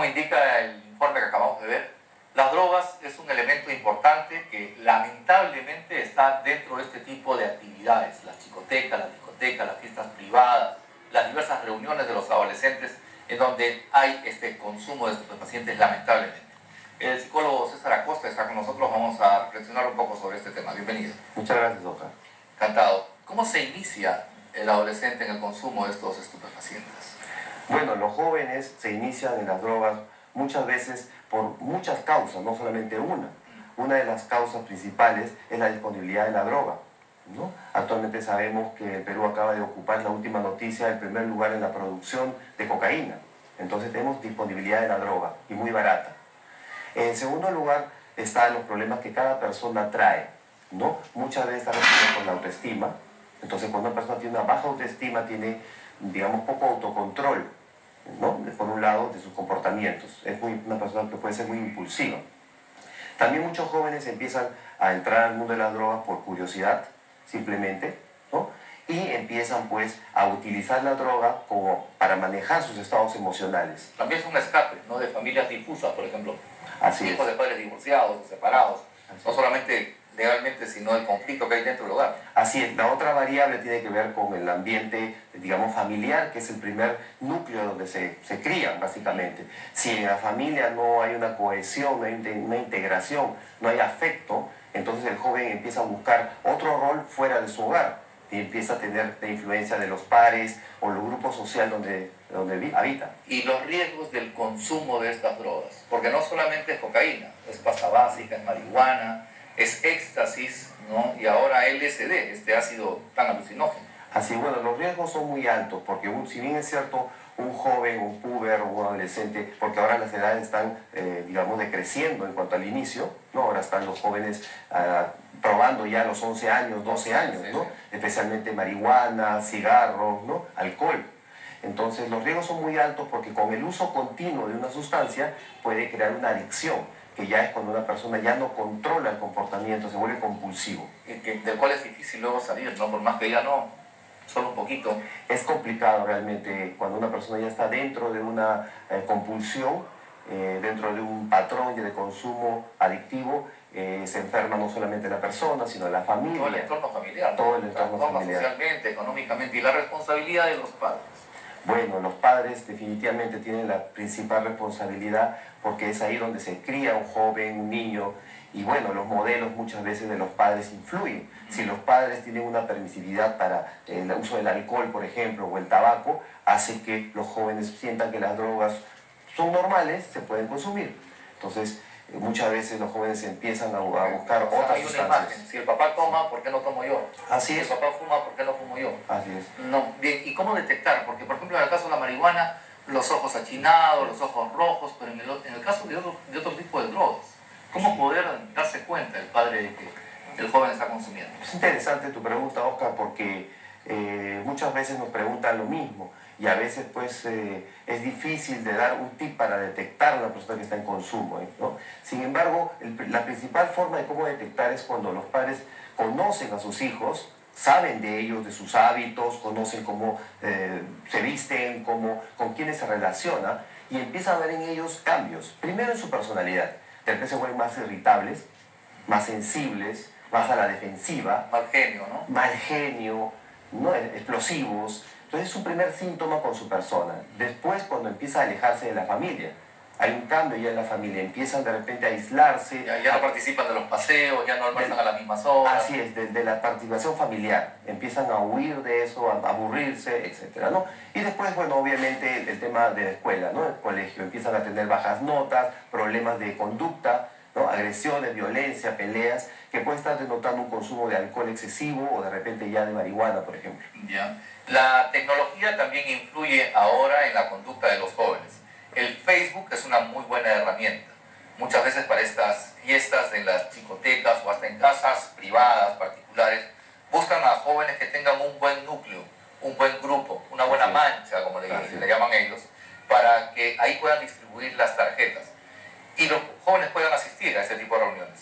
como indica el informe que acabamos de ver, las drogas es un elemento importante que lamentablemente está dentro de este tipo de actividades, las chicotecas, las discotecas, las fiestas privadas, las diversas reuniones de los adolescentes en donde hay este consumo de estupefacientes lamentablemente. El psicólogo César Acosta está con nosotros, vamos a reflexionar un poco sobre este tema. Bienvenido. Muchas gracias, Oscar. Encantado. ¿Cómo se inicia el adolescente en el consumo de estos estupefacientes? Bueno, los jóvenes se inician en las drogas muchas veces por muchas causas, no solamente una. Una de las causas principales es la disponibilidad de la droga, ¿no? Actualmente sabemos que el Perú acaba de ocupar la última noticia el primer lugar en la producción de cocaína. Entonces tenemos disponibilidad de la droga y muy barata. En segundo lugar están los problemas que cada persona trae, ¿no? Muchas veces está relacionado con la autoestima. Entonces cuando una persona tiene una baja autoestima, tiene, digamos, poco autocontrol, ¿no? Por un lado, de sus comportamientos. Es una persona que puede ser muy impulsiva. También muchos jóvenes empiezan a entrar al mundo de las drogas por curiosidad, simplemente, ¿no? Y empiezan pues a utilizar la droga como para manejar sus estados emocionales. También es un escape, ¿no? De familias difusas, por ejemplo. Así hijos es. de padres divorciados, separados. Así No es. solamente legalmente, sino el conflicto que hay dentro del hogar. Así es, la otra variable tiene que ver con el ambiente, digamos, familiar, que es el primer núcleo donde se crían, básicamente. Si en la familia no hay una cohesión, no hay una integración, no hay afecto, entonces el joven empieza a buscar otro rol fuera de su hogar y empieza a tener la influencia de los pares o los grupos sociales donde habita. Y los riesgos del consumo de estas drogas, porque no solamente es cocaína, es pasta básica, es marihuana, es éxtasis, ¿no? Y ahora LSD, este ácido tan alucinógeno. Así, bueno, los riesgos son muy altos, porque si bien es cierto, un joven, un puber o un adolescente, porque ahora las edades están, digamos, decreciendo en cuanto al inicio, ¿no? Ahora están los jóvenes probando ya a los 11 años, 12 años, ¿no? Sí. Especialmente marihuana, cigarros, ¿no? Alcohol. Entonces los riesgos son muy altos porque con el uso continuo de una sustancia puede crear una adicción, que ya es cuando una persona ya no controla el comportamiento, se vuelve compulsivo. Del cual es difícil luego salir, ¿no? Por más que ya no, solo un poquito. Es complicado realmente cuando una persona ya está dentro de una compulsión, dentro de un patrón de consumo adictivo, se enferma no solamente la persona, sino la familia. Todo el entorno familiar. Todo el entorno familiar. Socialmente, económicamente, y la responsabilidad de los padres. Bueno, los padres definitivamente tienen la principal responsabilidad porque es ahí donde se cría un joven, un niño, y bueno, los modelos muchas veces de los padres influyen. Si los padres tienen una permisividad para el uso del alcohol, por ejemplo, o el tabaco, hace que los jóvenes sientan que las drogas son normales, se pueden consumir. Entonces, muchas veces los jóvenes empiezan a buscar otras hay una sustancias. imagen. Si el papá toma, ¿por qué no tomo yo? Así Si es. el papá fuma, ¿por qué no fumo yo? Así es. No, bien, ¿y cómo detectar? Porque, por ejemplo, en el caso de la marihuana, los ojos achinados, los ojos rojos, pero en el caso de otro tipo de drogas, ¿cómo poder darse cuenta el padre de que el joven está consumiendo? Es interesante tu pregunta, Oscar, porque muchas veces nos preguntan lo mismo y a veces pues es difícil de dar un tip para detectar a una persona que está en consumo, ¿no? Sin embargo, la principal forma de cómo detectar es cuando los padres conocen a sus hijos, saben de ellos, de sus hábitos, conocen cómo se visten, con quiénes se relaciona y empiezan a ver en ellos cambios. Primero en su personalidad, de repente se vuelven más irritables, más sensibles, más a la defensiva. Mal genio, ¿no? Mal genio, ¿no? Explosivos. Entonces es un primer síntoma con su persona. Después, cuando empieza a alejarse de la familia, hay un cambio ya en la familia, empiezan de repente a aislarse. Ya no participan de los paseos, ya no almuerzan a las mismas horas. Así es, de la participación familiar. Empiezan a huir de eso, a aburrirse, etc., ¿no? Y después, bueno, obviamente el tema de la escuela, ¿no? El colegio. Empiezan a tener bajas notas, problemas de conducta, ¿no? Agresiones, violencia, peleas, que pueden estar denotando un consumo de alcohol excesivo o de repente ya de marihuana, por ejemplo. Ya. La tecnología también influye ahora en la conducta de los jóvenes. El Facebook es una muy buena herramienta. Muchas veces para estas fiestas en las discotecas o hasta en casas privadas, particulares, buscan a jóvenes que tengan un buen núcleo, un buen grupo, una buena mancha, como le llaman ellos, para que ahí puedan distribuir las tarjetas y los jóvenes puedan asistir a este tipo de reuniones.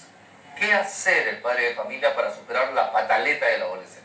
¿Qué hacer el padre de familia para superar la pataleta del adolescente?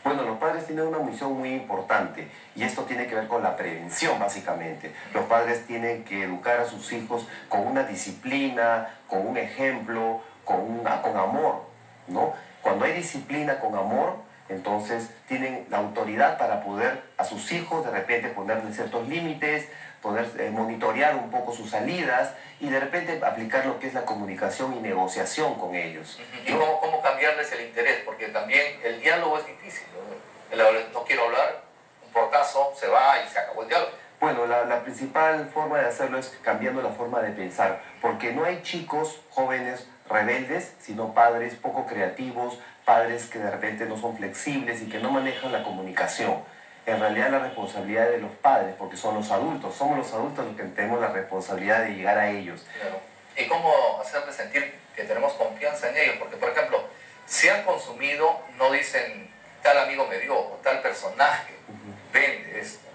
Bueno, los padres tienen una misión muy importante y esto tiene que ver con la prevención, básicamente. Los padres tienen que educar a sus hijos con una disciplina, con un ejemplo, con amor, ¿no? Cuando hay disciplina con amor, entonces tienen la autoridad para poder a sus hijos de repente ponerle ciertos límites, poder monitorear un poco sus salidas y de repente aplicar lo que es la comunicación y negociación con ellos. ¿Y cómo cambiarles el interés? Porque también el diálogo es difícil, ¿no? No quiero hablar, un portazo, se va y se acabó el diálogo. Bueno, la principal forma de hacerlo es cambiando la forma de pensar, porque no hay chicos jóvenes rebeldes, sino padres poco creativos, padres que de repente no son flexibles y que no manejan la comunicación. En realidad la responsabilidad es de los padres, porque son los adultos, somos los adultos los que tenemos la responsabilidad de llegar a ellos. Claro. ¿Y cómo hacerles sentir que tenemos confianza en ellos? Porque, por ejemplo, si han consumido, no dicen tal amigo me dio o tal personaje vende esto.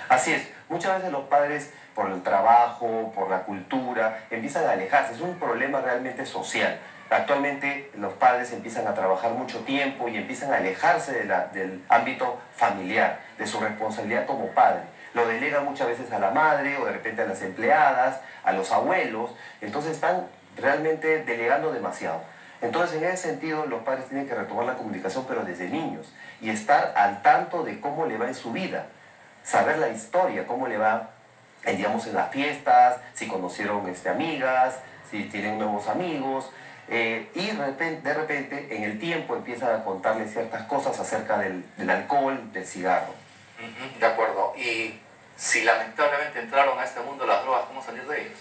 Así es, muchas veces los padres por el trabajo, por la cultura, empiezan a alejarse, es un problema realmente social. Actualmente los padres empiezan a trabajar mucho tiempo y empiezan a alejarse del ámbito familiar, de su responsabilidad como padre. Lo delegan muchas veces a la madre o de repente a las empleadas, a los abuelos, entonces están realmente delegando demasiado. Entonces en ese sentido los padres tienen que retomar la comunicación pero desde niños y estar al tanto de cómo le va en su vida, saber la historia, cómo le va, digamos, en las fiestas, si conocieron amigas, si tienen nuevos amigos. Y de repente en el tiempo empiezan a contarle ciertas cosas acerca del alcohol, del cigarro. De acuerdo. Y si lamentablemente entraron a este mundo de las drogas, ¿cómo salir de ellos?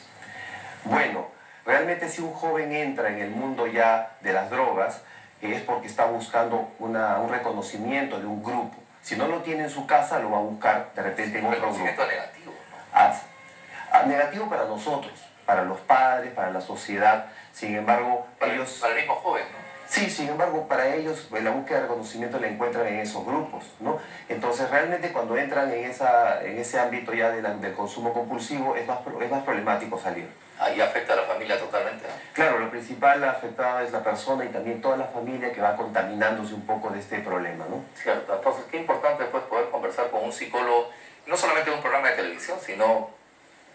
Bueno, realmente si un joven entra en el mundo ya de las drogas, es porque está buscando un reconocimiento de un grupo. Si no lo tiene en su casa, lo va a buscar de repente en otro grupo. Un reconocimiento negativo, ¿no? Negativo para nosotros, para los padres, para la sociedad. Sin embargo, para el mismo joven, ¿no? Sí, sin embargo, para ellos la búsqueda de reconocimiento la encuentran en esos grupos, ¿no? Entonces, realmente cuando entran en ese ámbito ya del consumo compulsivo, es más problemático salir. Ahí afecta a la familia totalmente, ¿no? Claro, lo principal afectada es la persona y también toda la familia que va contaminándose un poco de este problema, ¿no? Cierto. Entonces, qué importante pues poder conversar con un psicólogo, no solamente en un programa de televisión, sino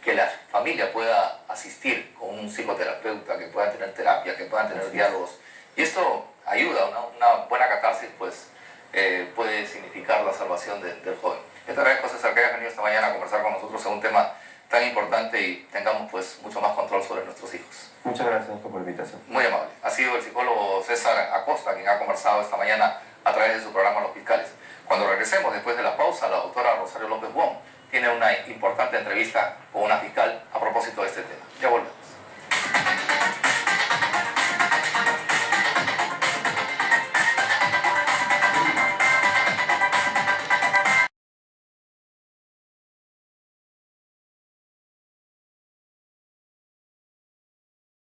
que la familia pueda asistir con un psicoterapeuta, que puedan tener terapia, que puedan tener diálogos. Y esto ayuda, una buena catarsis pues puede significar la salvación del joven. Yo te agradezco, César, que hayas venido esta mañana a conversar con nosotros en un tema tan importante y tengamos pues mucho más control sobre nuestros hijos. Muchas gracias por la invitación. Muy amable. Ha sido el psicólogo César Acosta quien ha conversado esta mañana a través de su programa Los Fiscales. Cuando regresemos después de la pausa, la doctora Rosario López Wong tiene una importante entrevista con una fiscal a propósito de este tema. Ya volvemos.